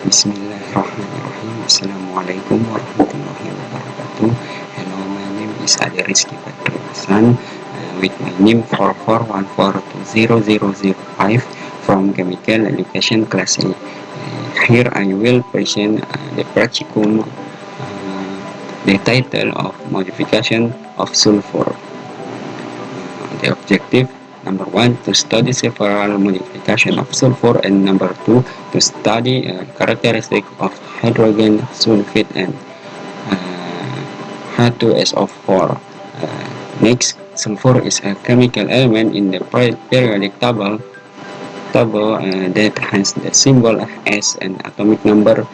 Bismillahirrahmanirrahim. Assalamualaikum warahmatullahi wabarakatuh. Hello, my name is Ade Rizky Patrio Hasan with my NIM 4414200005 from Chemical Education Class A. Here I will present the practicum, the title of Modification of Sulfur. The objective: number 1, to study several modification of sulfur, and number 2, to study characteristic of hydrogen sulfide and H2SO4. Next, sulfur is a chemical element in the periodic table that has the symbol S and atomic number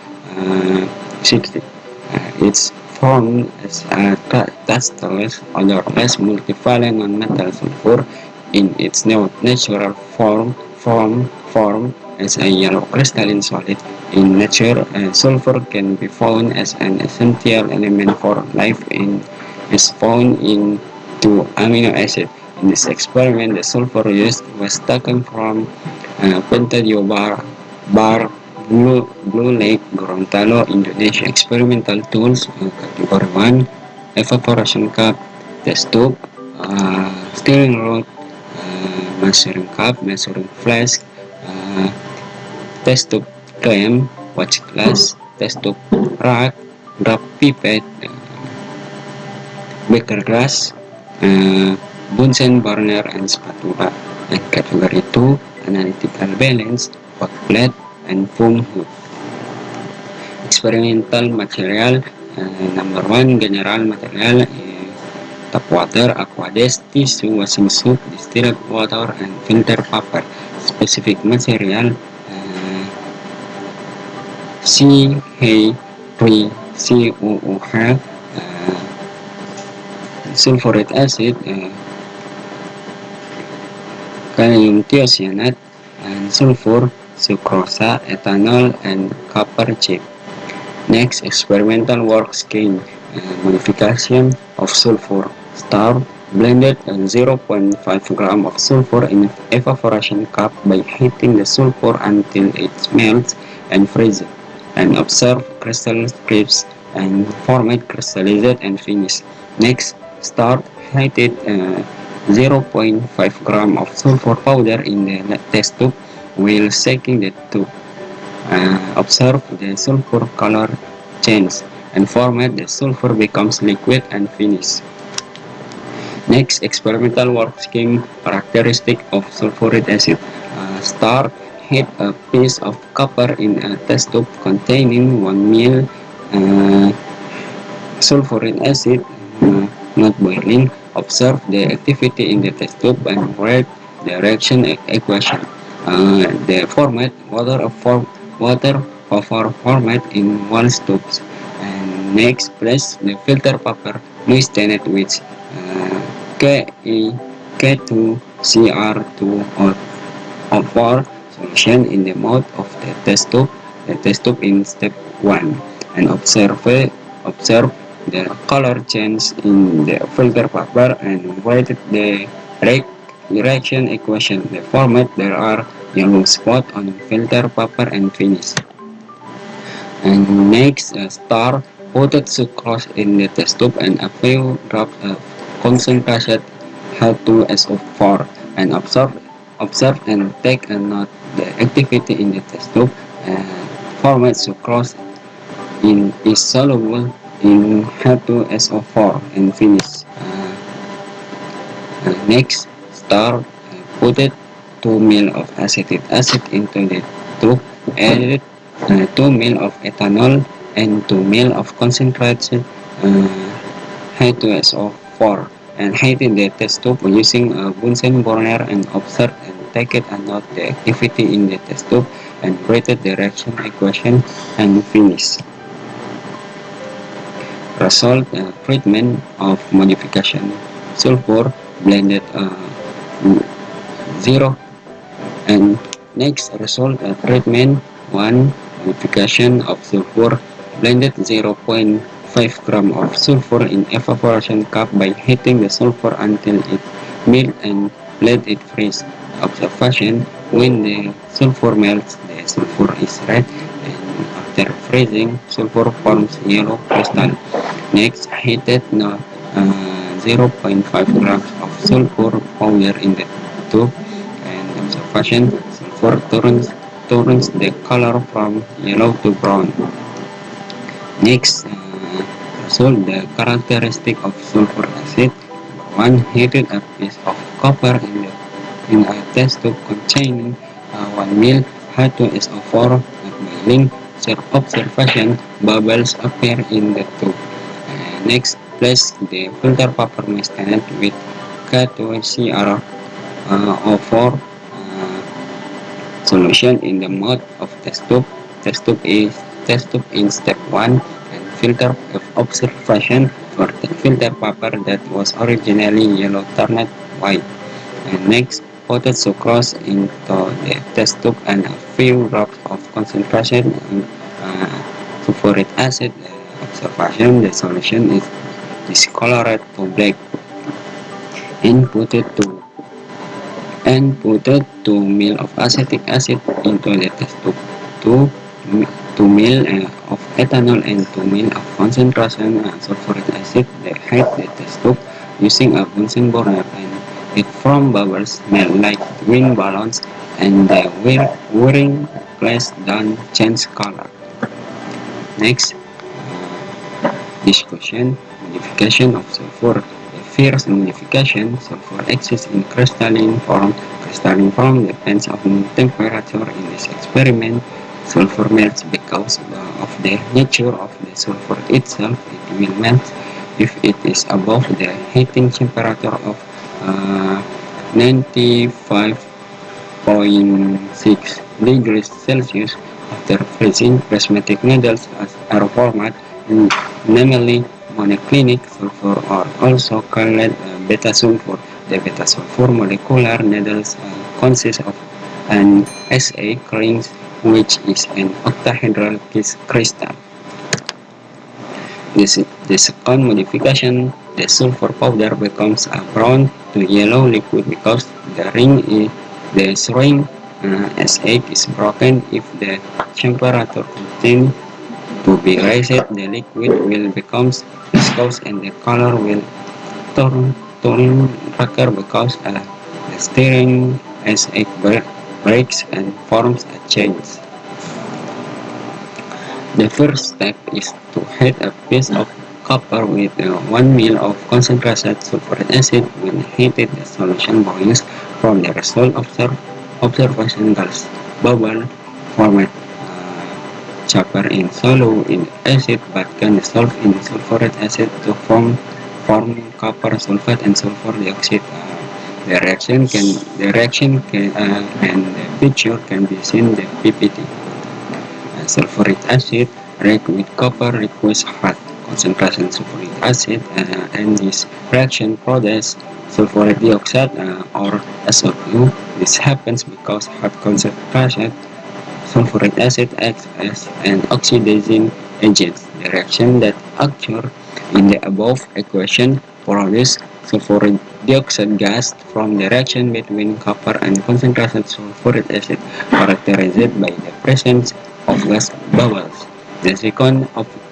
60. It's formed as a tasteless, odorless, multivalent nonmetal sulfur. In its natural form as a yellow crystalline solid. In nature, sulfur can be found as an essential element for life and is found in 2 amino acids. In this experiment, the sulfur used was taken from Pentadio Bar Blue Lake, Gorontalo, Indonesia. Experimental tools: category 1, evaporation cup, test tube, stirring rod, measuring cup, measuring flask, test tube clamp, watch glass, test tube rack, drop pipette, beaker glass, Bunsen burner, and spatula. And category 2, analytical balance, hot plate, and foam hood. Experimental material: number 1, general material, tap water, aqueduct, tissue, washing soap, distilled water, and filter paper. Specific material: CH3COOH, sulfuric acid, kalium thiocyanate, and sulfur, sucrosa, ethanol, and copper chip. Next, experimental work scheme: modification of sulfur. Start: blended 0.5 gram of sulfur in evaporation cup by heating the sulfur until it melts and freezes, and observe crystal strips and format crystallized and finish. Next, start: heated 0.5 gram of sulfur powder in the test tube while shaking the tube. Observe the sulfur color change and format the sulfur becomes liquid and finish. Next, experimental work scheme: characteristic of sulfuric acid. Start: heat a piece of copper in a test tube containing 1 ml sulfuric acid, not boiling. Observe the activity in the test tube and write the reaction equation. The format: water vapor format in 1 tubes. And next, place the filter paper moistened with K2CR2O4 solution in the mouth of the test tube in step 1, and observe the color change in the filter paper and write the reaction equation. The format: there are yellow spot on filter paper and finish. And next, start: put sucrose in the test tube and a few drops of concentrated H2SO4 and observe and take a note the activity in the test tube. Format: sucrose is soluble in H2SO4 and finish. Next, start: put 2 ml of acetic acid into the tube, add 2 ml of ethanol and 2 ml of concentrated H2SO4 and heat the test tube using a Bunsen burner and observe and take a note the activity in the test tube and write the reaction equation and finish. Result: treatment of modification sulfur blended 0. And next, result: treatment 1, modification of sulfur blended 0.5 gram of sulfur in evaporation cup by heating the sulfur until it melts and let it freeze. Observation: when the sulfur melts, the sulfur is red, and After freezing, sulfur forms yellow crystal. Next, heated 0.5 grams of sulfur powder in the tube, and observation, sulfur turns the color from yellow to brown. Next, result, the characteristic of sulfur acid. One, heated a piece of copper in a test tube containing 1 ml H2SO4 at boiling. Observation, bubbles appear in the tube. Next, place the filter paper moistened with K2CrO4 solution in the mouth of test tube. Test tube in step 1, and filter of observation for the filter paper that was originally yellow turned white. And next, put sucrose into the test tube and a few drops of concentration sulfuric acid. Observation, the solution is discolored to black, and put 2 ml of acetic acid into the test tube. 2 ml of ethanol and 2 ml of concentration sulfuric acid. They heat the test tube using a Bunsen burner, and it formed bubbles melt like wind balloons, and the whirring glass don't change color. Next, discussion, modification of sulfur. The first modification, sulfur exists in crystalline form. Crystalline form depends on temperature. In this experiment, sulfur melts because of the nature of the sulfur itself. It will melt if it is above the heating temperature of 95.6 degrees Celsius. After freezing, prismatic needles are formed, namely monoclinic sulfur, or also called beta sulfur. The beta sulfur molecular needles consist of an SA ring, which is an octahedral crystal. The second modification, the sulfur powder becomes a brown to yellow liquid because the ring SA is broken. If the temperature continues to be raised, the liquid will become viscous and the color will turn darker because the steering SA breaks and forms a change. The first step is to heat a piece of copper with 1 ml of concentrated sulfuric acid. When heated, the solution boils. From the result, observation gas bubble formed chopper in soluble in acid but can dissolve in sulfuric acid to form copper sulfate and sulfur dioxide. The reaction and the picture can be seen in the PPT. Sulfuric acid react with copper requires hot concentration sulfuric acid, and this reaction produces sulfuric dioxide or SO2. This happens because hot concentration sulfuric acid acts as an oxidizing agent. The reaction that occurs in the above equation produces sulfuric dioxide gas from the reaction between copper and concentrated sulfuric acid, characterized by the presence of gas bubbles. The second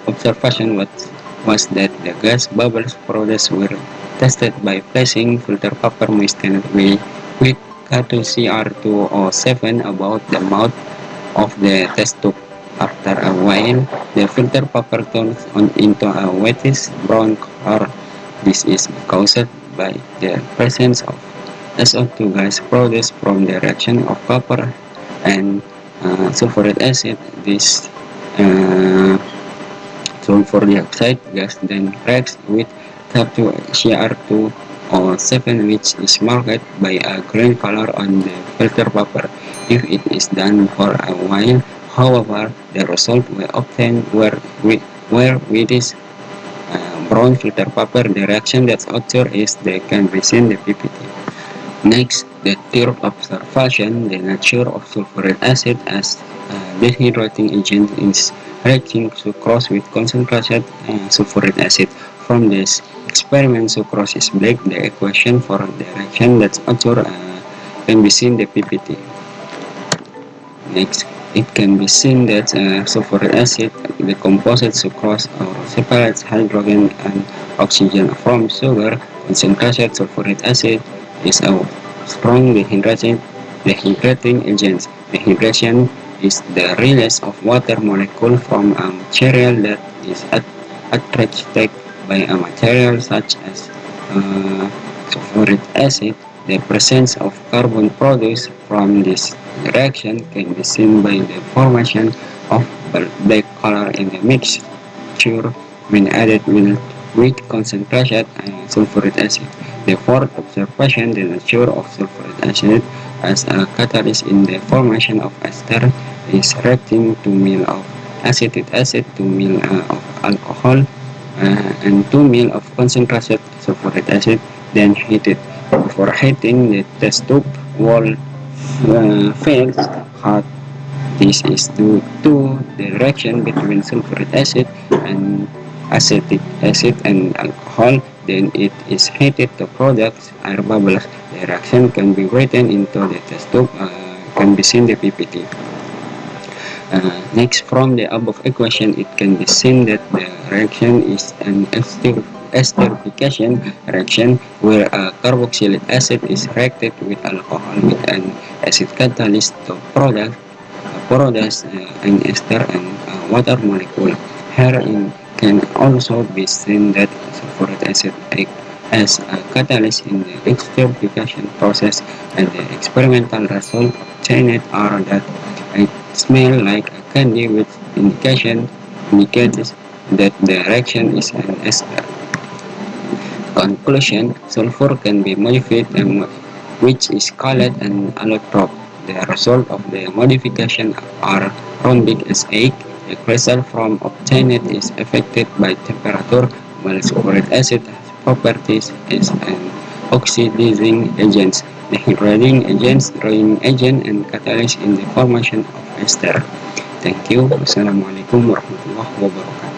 observation was that the gas bubbles produced were tested by placing filter paper moistened with K2CR2O7 about the mouth of the test tube. After a while, the filter paper turns into a whitish brown color. This is caused by the presence of SO2 gas produced from the reaction of copper and sulfuric acid. This sulfur dioxide gas then reacts with K2CR2O7, which is marked by a green color on the filter paper. If it is done for a while, however, the result we obtain were with this brown filter paper. The reaction that occurs is can be seen in the PPT. Next, the third observation, the nature of sulfuric acid as a dehydrating agent is reacting sucrose with concentrated sulfuric acid. From this experiment, sucrose is black. The equation for the reaction that occurs can be seen in the PPT. Next, It can be seen that sulfuric acid decomposes sucrose or separates hydrogen and oxygen from sugar. Concentrated sulfuric acid is a strong dehydrating agent. Dehydration is the release of water molecule from a material that is attracted by a material such as sulfuric acid. The presence of carbon produced from this reaction can be seen by the formation of black color in the mixture when added with concentrated sulfuric acid. The fourth observation, the nature of sulfuric acid as a catalyst in the formation of ester is reacting to ml of acetic acid to ml of alcohol and 2 ml of concentrated sulfuric acid, then heated. Before heating, the test tube wall fails hot. This is due to the reaction between sulfuric acid and acetic acid and alcohol. Then it is heated to produce air bubbles. The reaction can be written into the test tube. Can be seen the PPT. Next, from the above equation, it can be seen that the reaction is an esterification reaction where a carboxylic acid is reacted with alcohol with an acid catalyst to produce an ester and water molecule. Here it can also be seen that sulfuric acid acts as a catalyst in the esterification process, and the experimental results obtained are that it smells like a candy, which indicates that the reaction is an ester. Conclusion: sulfur can be modified, which is called an allotrope. The result of the modification are rhombic as egg. The crystal from obtained is affected by temperature, while sulfuric acid has properties as an oxidizing agent, dehydrating agent, drying agent, and catalyst in the formation of ester. Thank you. Wassalamu'alaikum warahmatullahi wabarakatuh.